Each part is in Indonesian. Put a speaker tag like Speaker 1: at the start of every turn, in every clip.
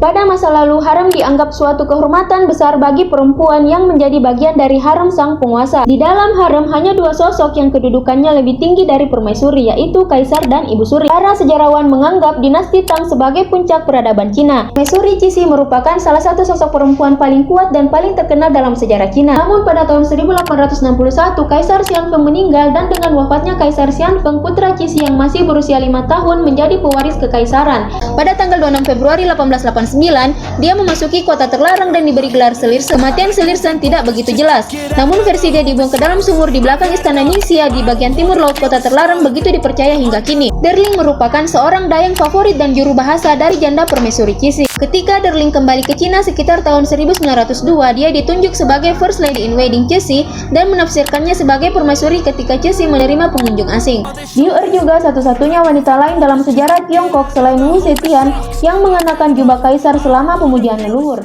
Speaker 1: Pada masa lalu, harem dianggap suatu kehormatan besar bagi perempuan yang menjadi bagian dari harem sang penguasa. Di dalam harem hanya dua sosok yang kedudukannya lebih tinggi dari permaisuri, yaitu kaisar dan ibu suri. Para sejarawan menganggap dinasti Tang sebagai puncak peradaban Cina. Permaisuri Cixi merupakan salah satu sosok perempuan paling kuat dan paling terkenal dalam sejarah Cina. Namun pada tahun 1861, Kaisar Xianfeng meninggal dan dengan wafatnya Kaisar Xianfeng, putra Cixi yang masih berusia 5 tahun menjadi pewaris kekaisaran. Pada tanggal 26 Februari 1889, dia memasuki kota terlarang dan diberi gelar Selirsen. Kematian Selirsen tidak begitu jelas, namun versi dia dibuang ke dalam sumur di belakang istana Ningxia di bagian timur laut kota terlarang begitu dipercaya hingga kini. Derling merupakan seorang dayang favorit dan juru bahasa dari janda permaisuri Cixi. Ketika Derling kembali ke Cina sekitar tahun 1902, dia ditunjuk sebagai First Lady in Waiting Cixi dan menafsirkannya sebagai permaisuri ketika Cixi menerima pengunjung asing. Liu Er juga satu-satunya wanita lain dalam sejarah Tiongkok selain Wu Zetian yang mengenakan jubah kaisar selama pemujian leluhur.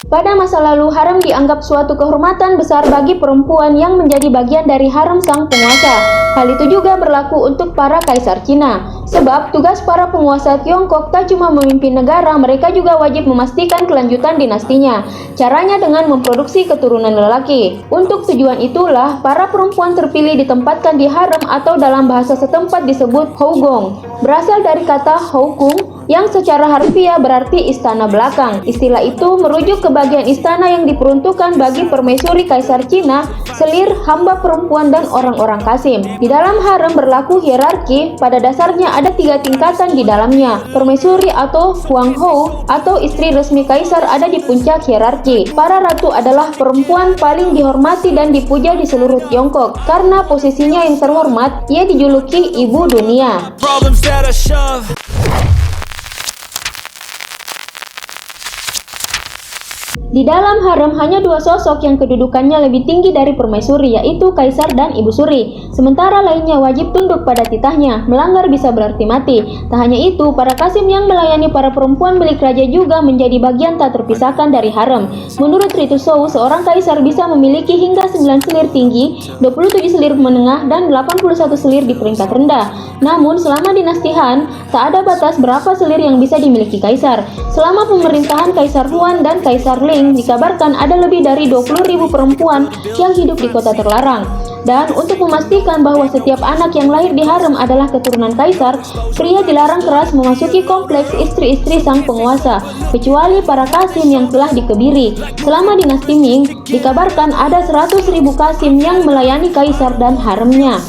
Speaker 1: Pada masa lalu, harem dianggap suatu kehormatan besar bagi perempuan yang menjadi bagian dari harem sang penguasa. Hal itu juga berlaku untuk para kaisar Cina. Sebab tugas para penguasa Tiongkok tak cuma memimpin negara, mereka juga wajib memastikan kelanjutan dinastinya. Caranya dengan memproduksi keturunan lelaki. Untuk tujuan itulah, para perempuan terpilih ditempatkan di harem atau dalam bahasa setempat disebut Hougong. Berasal dari kata Houkung yang secara harfiah berarti istana belakang. Istilah itu merujuk ke bagian istana yang diperuntukkan bagi permaisuri kaisar Cina, selir, hamba perempuan, dan orang-orang kasim. Di dalam harem berlaku hierarki, pada dasarnya ada 3 tingkatan di dalamnya. Permaisuri atau Huanghou atau istri resmi kaisar ada di puncak hierarki. Para ratu adalah perempuan paling dihormati dan dipuja di seluruh Tiongkok. Karena posisinya yang terhormat, ia dijuluki ibu dunia. Di dalam harem hanya dua sosok yang kedudukannya lebih tinggi dari permaisuri, yaitu kaisar dan ibu suri. Sementara lainnya wajib tunduk pada titahnya, melanggar bisa berarti mati. Tak hanya itu, para kasim yang melayani para perempuan milik raja juga menjadi bagian tak terpisahkan dari harem. Menurut ritus Shou, seorang kaisar bisa memiliki hingga 9 selir tinggi, 27 selir menengah, dan 81 selir di peringkat rendah. Namun, selama dinasti Han, tak ada batas berapa selir yang bisa dimiliki kaisar. Selama pemerintahan Kaisar Huan dan Kaisar Ling, dikabarkan ada lebih dari 20.000 perempuan yang hidup di kota terlarang. Dan untuk memastikan bahwa setiap anak yang lahir di harem adalah keturunan kaisar, pria dilarang keras memasuki kompleks istri-istri sang penguasa, kecuali para kasim yang telah dikebiri. Selama dinasti Ming, dikabarkan ada 100.000 kasim yang melayani kaisar dan haremnya.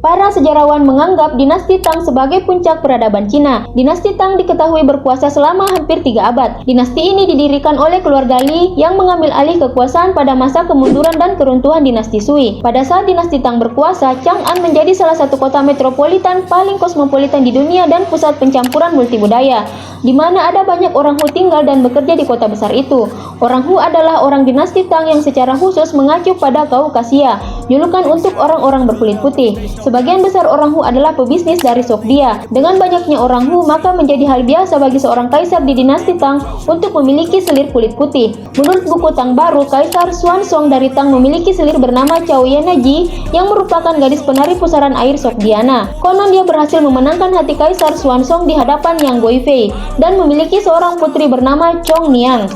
Speaker 1: Para sejarawan menganggap dinasti Tang sebagai puncak peradaban Cina. Dinasti Tang diketahui berkuasa selama hampir 3 abad. Dinasti ini didirikan oleh keluarga Li yang mengambil alih kekuasaan pada masa kemunduran dan keruntuhan dinasti Sui. Pada saat dinasti Tang berkuasa, Chang'an menjadi salah satu kota metropolitan paling kosmopolitan di dunia dan pusat pencampuran multibudaya, di mana ada banyak orang Hu tinggal dan bekerja di kota besar itu. Orang Hu adalah orang dinasti Tang yang secara khusus mengacu pada Kaukasia, julukan untuk orang-orang berkulit putih. Sebagian besar orang Hu adalah pebisnis dari Sogdia. Dengan banyaknya orang Hu, maka menjadi hal biasa bagi seorang kaisar di dinasti Tang untuk memiliki selir kulit putih. Menurut buku Tang Baru, Kaisar Xuanzong dari Tang memiliki selir bernama Cao Yenaji yang merupakan gadis penari pusaran air Sogdiana. Konon dia berhasil memenangkan hati Kaisar Xuanzong di hadapan Yang Guifei dan memiliki seorang putri bernama Chong Niang.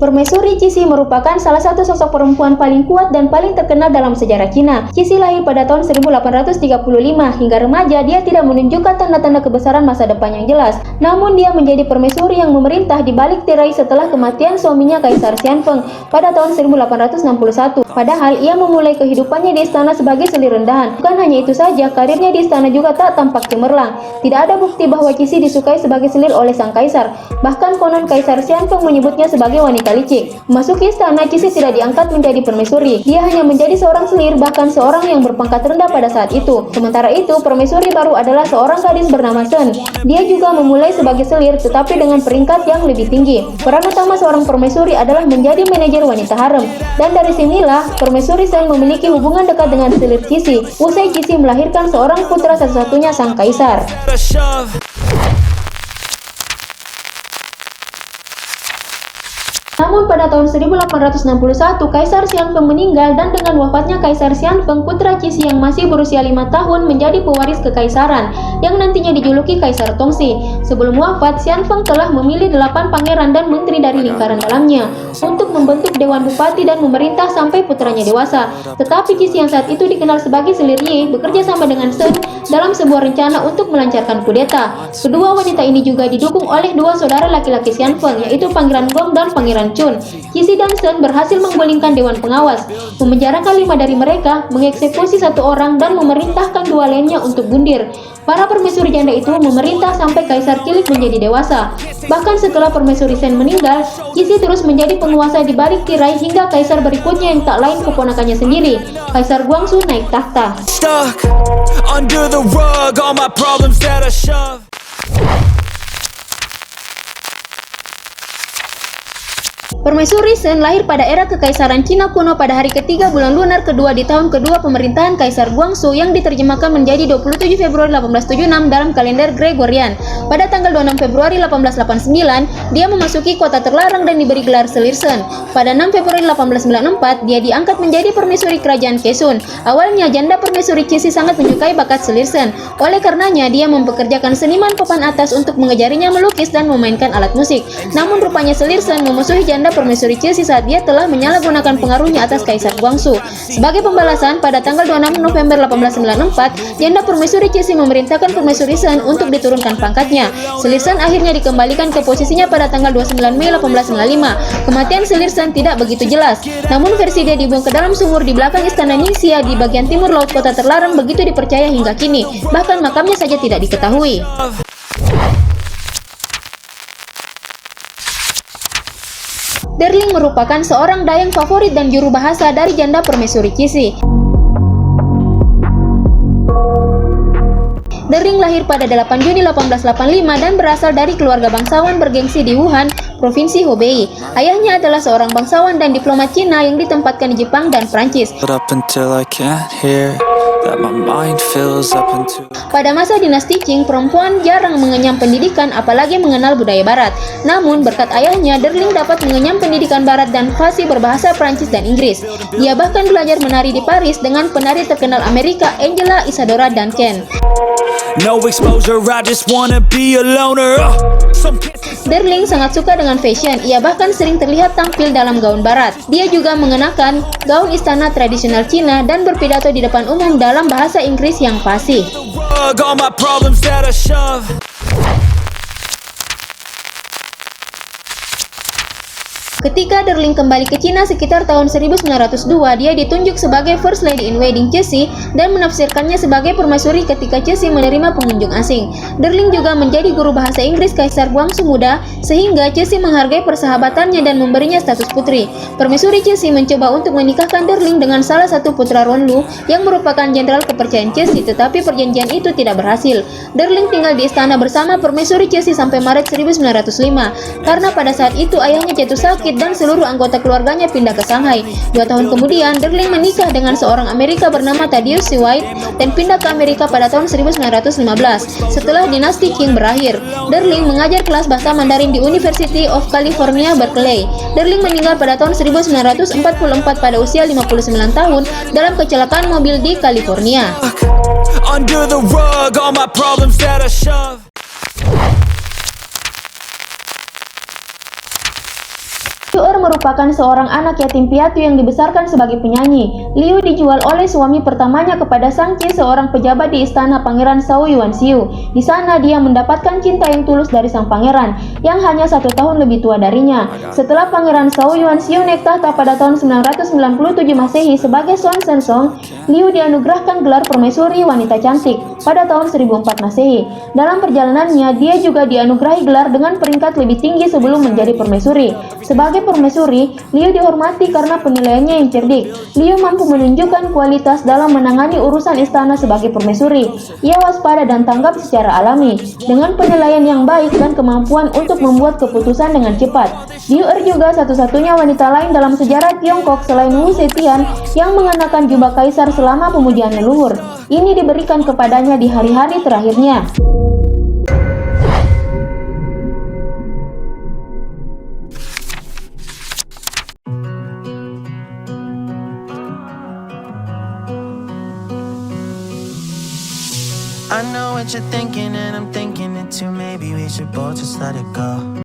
Speaker 1: Permaisuri Cixi merupakan salah satu sosok perempuan paling kuat dan paling terkenal dalam sejarah Cina. Cixi lahir pada tahun 1835. Hingga remaja, dia tidak menunjukkan tanda-tanda kebesaran masa depan yang jelas. Namun dia menjadi permaisuri yang memerintah di balik tirai setelah kematian suaminya Kaisar Xianfeng pada tahun 1861. Padahal ia memulai kehidupannya di istana sebagai selir rendahan. Bukan hanya itu saja, karirnya di istana juga tak tampak cemerlang. Tidak ada bukti bahwa Cixi disukai sebagai selir oleh sang kaisar. Bahkan konon Kaisar Xianfeng menyebutnya sebagai wanita wanita licik. Memasuki istana, Cixi tidak diangkat menjadi permaisuri. Dia hanya menjadi seorang selir, bahkan seorang yang berpangkat rendah pada saat itu. Sementara itu, permaisuri baru adalah seorang gadis bernama Sen. Dia juga memulai sebagai selir, tetapi dengan peringkat yang lebih tinggi. Peran utama seorang permaisuri adalah menjadi manajer wanita harem. Dan dari sinilah, permaisuri Sen memiliki hubungan dekat dengan selir Cixi. Usai Cixi melahirkan seorang putra satu-satunya sang kaisar. Namun pada tahun 1861, Kaisar Xianfeng meninggal dan dengan wafatnya Kaisar Xianfeng, putra Cixi yang masih berusia 5 tahun menjadi pewaris kekaisaran yang nantinya dijuluki Kaisar Tongxi. Sebelum wafat, Xianfeng telah memilih 8 pangeran dan menteri dari lingkaran dalamnya untuk membentuk Dewan Bupati dan memerintah sampai putranya dewasa. Tetapi Cixi yang saat itu dikenal sebagai selir Yi bekerja sama dengan Sen dalam sebuah rencana untuk melancarkan kudeta. Kedua wanita ini juga didukung oleh dua saudara laki-laki Xianfeng, yaitu Pangeran Gong dan Pangeran Chun. Cixi dan Sen berhasil menggulingkan Dewan Pengawas, memenjarakan 5 dari mereka, mengeksekusi 1 orang, dan memerintahkan 2 lainnya untuk bundir. Para permaisuri janda itu memerintah sampai Kaisar cilik menjadi dewasa. Bahkan setelah permaisuri Sen meninggal, Cixi terus menjadi penguasa di balik tirai hingga kaisar berikutnya yang tak lain keponakannya sendiri, Kaisar Guangxu, naik tahta. Permaisuri Sen lahir pada era Kekaisaran Cina kuno pada hari ketiga bulan lunar kedua di tahun kedua pemerintahan Kaisar Guangxu yang diterjemahkan menjadi 27 Februari 1876 dalam kalender Gregorian. Pada tanggal 26 Februari 1889, dia memasuki kota terlarang dan diberi gelar selir Sen. Pada 6 Februari 1894, dia diangkat menjadi permaisuri kerajaan Kesun. Awalnya janda permaisuri Cixi sangat menyukai bakat selir Sen. Oleh karenanya, dia mempekerjakan seniman papan atas untuk mengajarinya melukis dan memainkan alat musik. Namun rupanya selir Sen memusuhi janda permaisuri Cixi saat dia telah menyalahgunakan pengaruhnya atas Kaisar Guangxu. Sebagai pembalasan, pada tanggal 26 November 1894, janda permaisuri Cixi memerintahkan permaisuri Sen untuk diturunkan pangkatnya. Selir Sen akhirnya dikembalikan ke posisinya pada tanggal 29 Mei 1895. Kematian selir Sen tidak begitu jelas, namun versi dia dibuang ke dalam sumur di belakang istana Ningxia di bagian timur laut kota terlarang begitu dipercaya hingga kini. Bahkan makamnya saja tidak diketahui. Derling merupakan seorang dayang favorit dan juru bahasa dari janda permaisuri Cixi. Derling lahir pada 8 Juni 1885 dan berasal dari keluarga bangsawan bergengsi di Wuhan, Provinsi Hubei. Ayahnya adalah seorang bangsawan dan diplomat Cina yang ditempatkan di Jepang dan Prancis. Pada masa dinasti Qing, perempuan jarang mengenyam pendidikan apalagi mengenal budaya barat. Namun berkat ayahnya, Derling dapat mengenyam pendidikan barat dan fasih berbahasa Prancis dan Inggris. Dia bahkan belajar menari di Paris dengan penari terkenal Amerika Angela Isadora Duncan. No exposure, I just wanna be a loner. Derling sangat suka dengan fashion. Ia bahkan sering terlihat tampil dalam gaun barat. Dia juga mengenakan gaun istana tradisional Cina dan berpidato di depan umum dalam bahasa Inggris yang fasih. Ketika Derling kembali ke Cina sekitar tahun 1902, dia ditunjuk sebagai First Lady in Waiting Cixi dan menafsirkannya sebagai permaisuri ketika Cixi menerima pengunjung asing. Derling juga menjadi guru bahasa Inggris Kaisar Guangxu muda, sehingga Cixi menghargai persahabatannya dan memberinya status putri. Permaisuri Cixi mencoba untuk menikahkan Derling dengan salah satu putra Ronlu yang merupakan jenderal kepercayaan Cixi, tetapi perjanjian itu tidak berhasil. Derling tinggal di istana bersama permaisuri Cixi sampai Maret 1905, karena pada saat itu ayahnya jatuh sakit dan seluruh anggota keluarganya pindah ke Shanghai. 2 tahun kemudian, Derling menikah dengan seorang Amerika bernama Thaddeus C. White dan pindah ke Amerika pada tahun 1915. Setelah dinasti Qing berakhir, Derling mengajar kelas bahasa Mandarin di University of California, Berkeley. Derling meninggal pada tahun 1944 pada usia 59 tahun dalam kecelakaan mobil di California. merupakan seorang anak yatim piatu yang dibesarkan sebagai penyanyi. Liu dijual oleh suami pertamanya kepada Shang-chi, seorang pejabat di istana Pangeran Shao Yuanxiu. Di sana dia mendapatkan cinta yang tulus dari sang pangeran yang hanya 1 tahun lebih tua darinya. Setelah Pangeran Shao Yuanxiu naik tahta pada tahun 997 Masehi sebagai Xuan Shenzong, Liu dianugerahkan gelar permaisuri wanita cantik pada tahun 1004 Masehi. Dalam perjalanannya, dia juga dianugerahi gelar dengan peringkat lebih tinggi sebelum menjadi permaisuri. Sebagai permaisuri, Liu dihormati karena penilaiannya yang cerdik. Liu mampu menunjukkan kualitas dalam menangani urusan istana sebagai permaisuri. Ia waspada dan tanggap secara alami, dengan penilaian yang baik dan kemampuan untuk membuat keputusan dengan cepat. Liu Er juga satu-satunya wanita lain dalam sejarah Tiongkok selain Wu Zetian yang mengenakan jubah kaisar selama pemujian leluhur. Ini diberikan kepadanya di hari-hari terakhirnya.
Speaker 2: I know what you're thinking and I'm thinking it too. Maybe we should both just let it go.